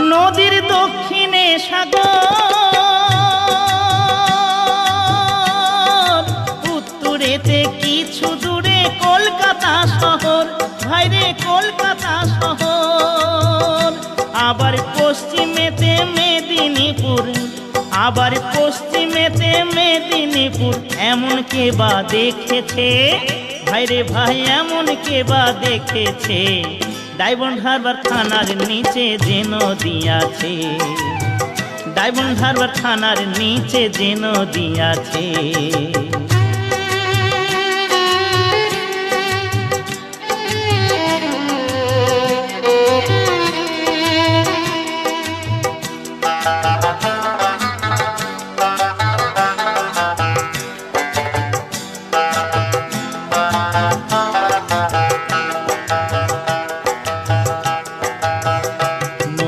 নদীর দক্ষিণে সাগর, উত্তরেতে কিছু দূরে কলকাতা শহর, ভাইরে কলকাতা শহর। আবার পশ্চিমেতে মেদিনীপুর, আবার পশ্চিমেতে মেদিনীপুর, এমন কে বা দেখেছে ভাইরে ভাই, এমন কে বা দেখেছে? ডায়মন্ড হারবার থানার নিচে যে নদী আছে, ডায়মন্ড হারবার থানার নিচে যে নদী আছে।